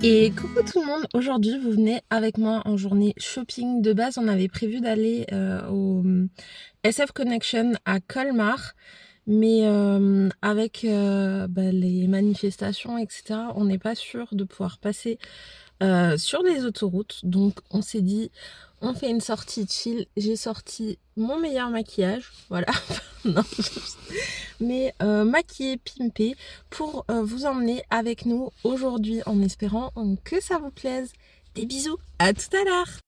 Et coucou tout le monde, aujourd'hui vous venez avec moi en journée shopping. De base on avait prévu d'aller au SF Connection à Colmar, mais avec les manifestations etc. on n'est pas sûr de pouvoir passer sur les autoroutes. Donc on s'est dit on fait une sortie chill. J'ai sorti mon meilleur maquillage, voilà. Non, mais maquillée, pimpée pour vous emmener avec nous aujourd'hui en espérant que ça vous plaise. Des bisous, à tout à l'heure.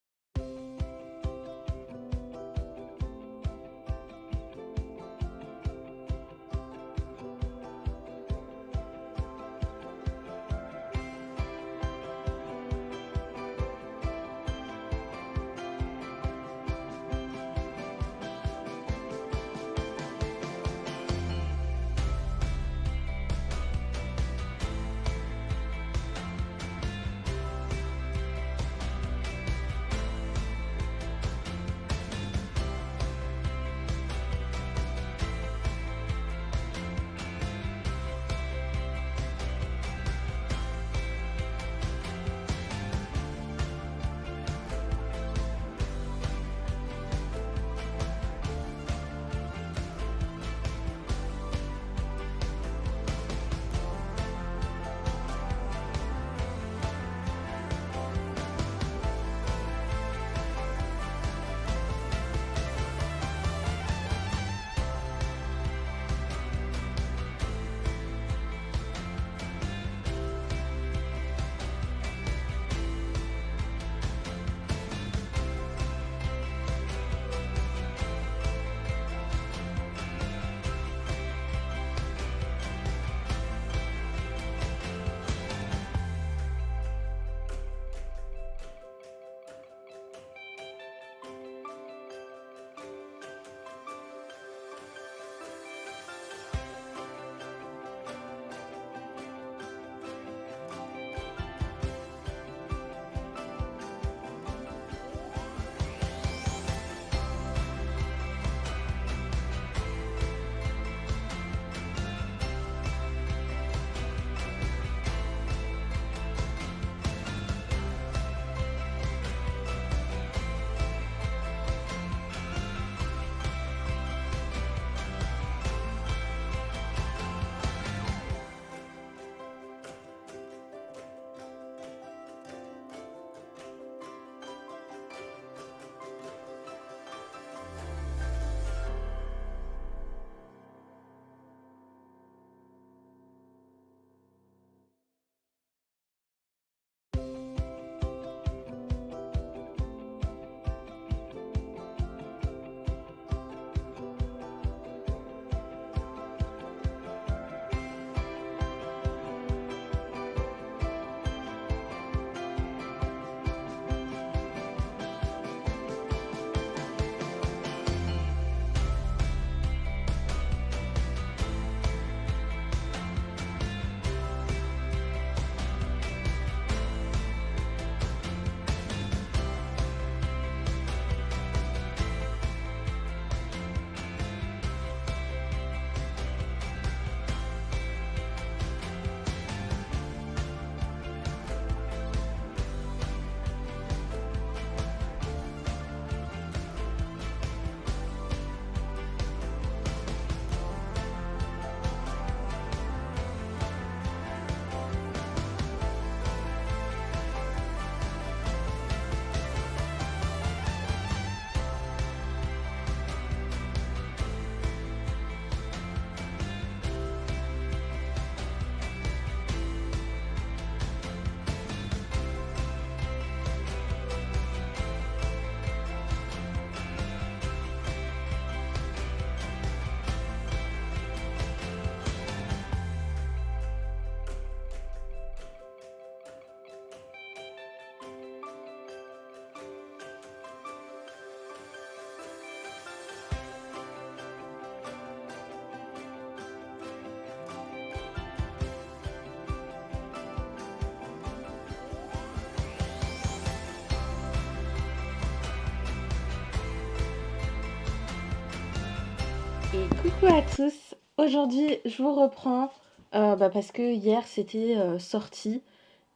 Et coucou à tous, aujourd'hui je vous reprends parce que hier c'était sorti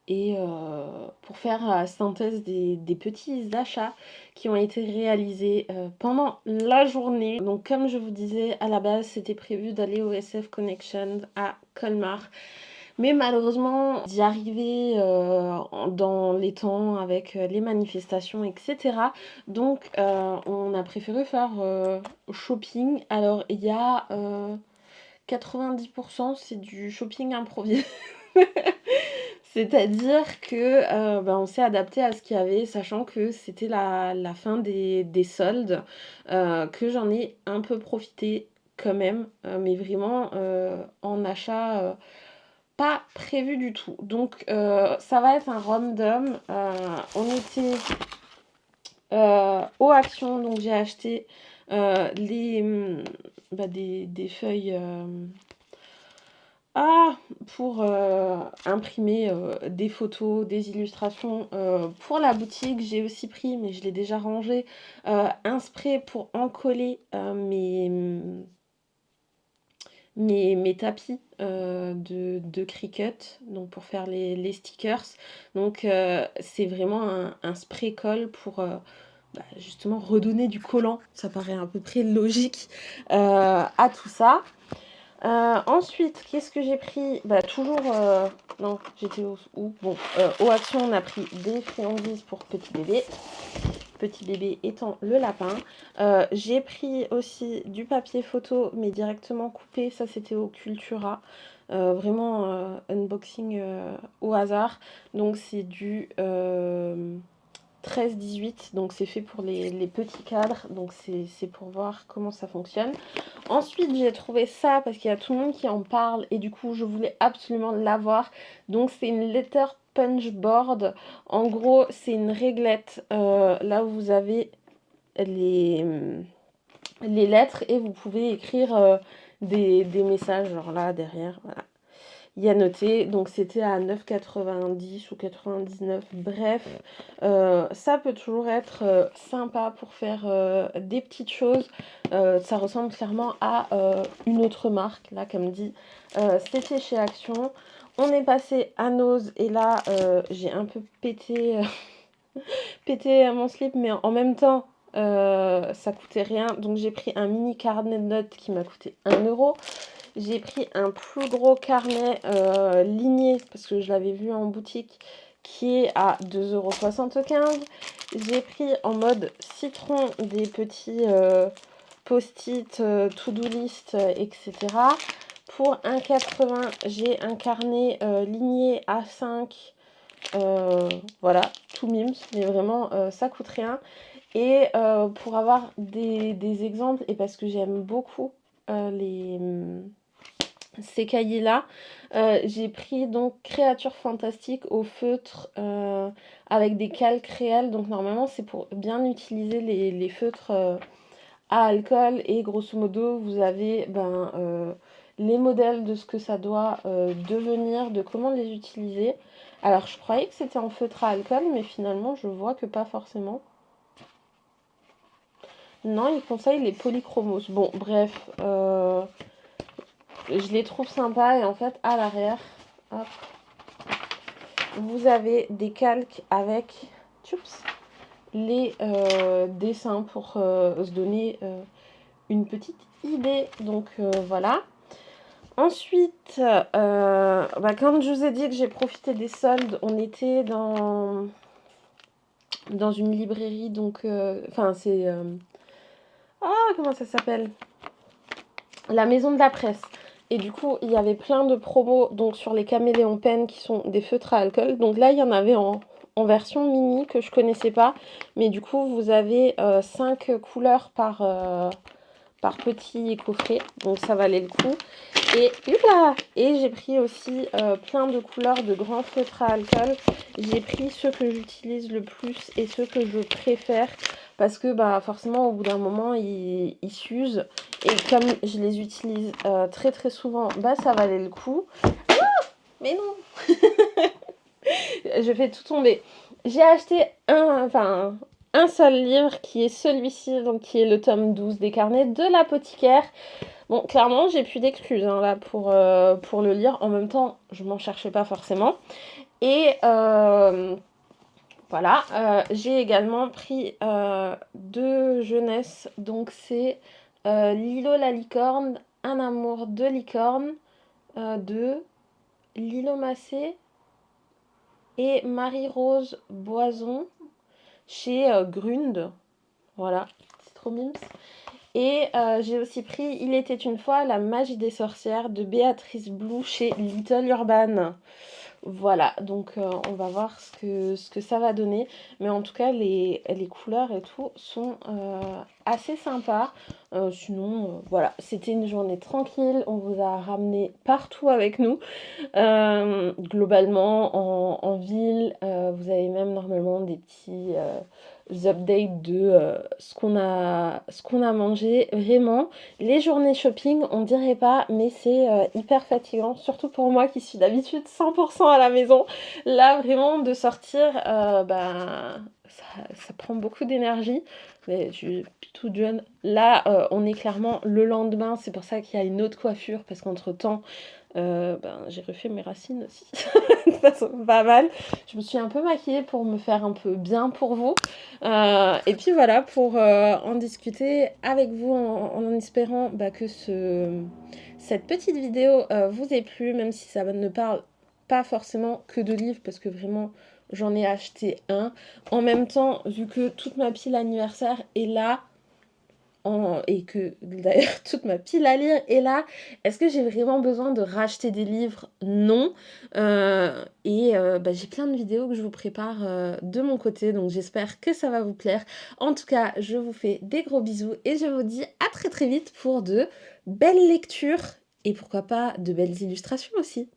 et pour faire la synthèse des petits achats qui ont été réalisés pendant la journée. Donc comme je vous disais, à la base c'était prévu d'aller au SF Connection à Colmar. Mais malheureusement, d'y arriver dans les temps avec les manifestations, etc. Donc, on a préféré faire shopping. Alors, il y a 90%, c'est du shopping improvisé. C'est-à-dire que on s'est adapté à ce qu'il y avait, sachant que c'était la fin des soldes, que j'en ai un peu profité quand même, mais vraiment en achat pas prévu du tout. Donc ça va être un random. On était au Action, donc j'ai acheté des feuilles pour imprimer des photos, des illustrations pour la boutique. J'ai aussi pris, mais je l'ai déjà rangé, un spray pour encoller mes tapis de Cricut, donc pour faire les stickers. Donc c'est vraiment un spray colle pour justement redonner du collant. Ça paraît à peu près logique à tout ça. Ensuite, qu'est-ce que j'ai pris? Toujours... non, j'étais où? Bon, au Action, on a pris des friandises pour petit bébé. Petit bébé étant le lapin. J'ai pris aussi du papier photo, mais directement coupé. Ça, c'était au Cultura. Vraiment unboxing au hasard. Donc, c'est du 13-18. Donc, c'est fait pour les petits cadres. Donc, c'est pour voir comment ça fonctionne. Ensuite, j'ai trouvé ça parce qu'il y a tout le monde qui en parle. Et du coup, je voulais absolument l'avoir. Donc, c'est une letter punch board. En gros, c'est une réglette là où vous avez les lettres et vous pouvez écrire des messages, genre là derrière, voilà. Il y a noté, donc c'était à 9,90 ou 99, bref, ça peut toujours être sympa pour faire des petites choses. Ça ressemble clairement à une autre marque, là comme dit, c'était chez Action. On est passé à Nose et là j'ai un peu pété mon slip, mais en même temps ça coûtait rien, donc j'ai pris un mini carnet de notes qui m'a coûté 1 €. J'ai pris un plus gros carnet ligné parce que je l'avais vu en boutique qui est à 2,75 €. J'ai pris en mode citron des petits post-it, to-do list, etc. Pour 1,80 €, j'ai un carnet ligné A5. Voilà, tout mimes, mais vraiment ça coûte rien. Et pour avoir des exemples, et parce que j'aime beaucoup ces cahiers-là, j'ai pris donc Créatures fantastiques au feutre avec des calques réels. Donc normalement c'est pour bien utiliser les feutres à alcool. Et grosso modo vous avez les modèles de ce que ça doit devenir, de comment les utiliser. Alors je croyais que c'était en feutre à alcool, mais finalement je vois que pas forcément. Non, il conseille les polychromos. Bon, bref, je les trouve sympas. Et en fait, à l'arrière, hop, vous avez des calques avec les dessins pour se donner une petite idée. Donc voilà. Ensuite, comme je vous ai dit que j'ai profité des soldes, on était dans une librairie. Donc, c'est... comment ça s'appelle? La maison de la presse. Et du coup, il y avait plein de promos donc sur les caméléons pen qui sont des feutres à alcool. Donc là, il y en avait en version mini que je connaissais pas. Mais du coup, vous avez 5 couleurs par petit coffret. Donc ça valait le coup. Et j'ai pris aussi plein de couleurs de grands feutres à alcool. J'ai pris ceux que j'utilise le plus et ceux que je préfère. Parce que forcément, au bout d'un moment, ils s'usent. Et comme je les utilise très très souvent, ça valait le coup. Mais non. Je fais tout tomber. J'ai acheté un seul livre qui est celui-ci, donc qui est le tome 12 des carnets de l'apothicaire. Bon, clairement, j'ai plus d'excuses hein, là pour le lire. En même temps, je m'en cherchais pas forcément. Et voilà, j'ai également pris de jeunesse. Donc c'est Lilo la licorne, un amour de licorne de Lilo Massé et Marie-Rose Boison chez Grund. Voilà, c'est trop mimes. Et j'ai aussi pris Il était une fois la magie des sorcières de Béatrice Blue chez Little Urban. Voilà, donc on va voir ce que ça va donner. Mais en tout cas, les couleurs et tout sont assez sympas. Sinon, voilà, c'était une journée tranquille. On vous a ramené partout avec nous. Globalement, en ville, vous avez même normalement des petits updates de ce qu'on a mangé. Vraiment, les journées shopping, on dirait pas, mais c'est hyper fatigant, surtout pour moi qui suis d'habitude 100% à la maison. Là, vraiment, de sortir, ça prend beaucoup d'énergie. Mais je suis toute jeune. Là, on est clairement le lendemain. C'est pour ça qu'il y a une autre coiffure, parce qu'entre-temps, j'ai refait mes racines aussi, de façon pas mal. Je me suis un peu maquillée pour me faire un peu bien pour vous. Et puis voilà, pour en discuter avec vous en espérant que cette petite vidéo vous ait plu, même si ça ne parle pas forcément que de livres, parce que vraiment j'en ai acheté un. En même temps, vu que toute ma pile anniversaire est là, et que d'ailleurs toute ma pile à lire est là. Est-ce que j'ai vraiment besoin de racheter des livres? Non. J'ai plein de vidéos que je vous prépare de mon côté, donc j'espère que ça va vous plaire. En tout cas, je vous fais des gros bisous et je vous dis à très très vite pour de belles lectures et pourquoi pas de belles illustrations aussi.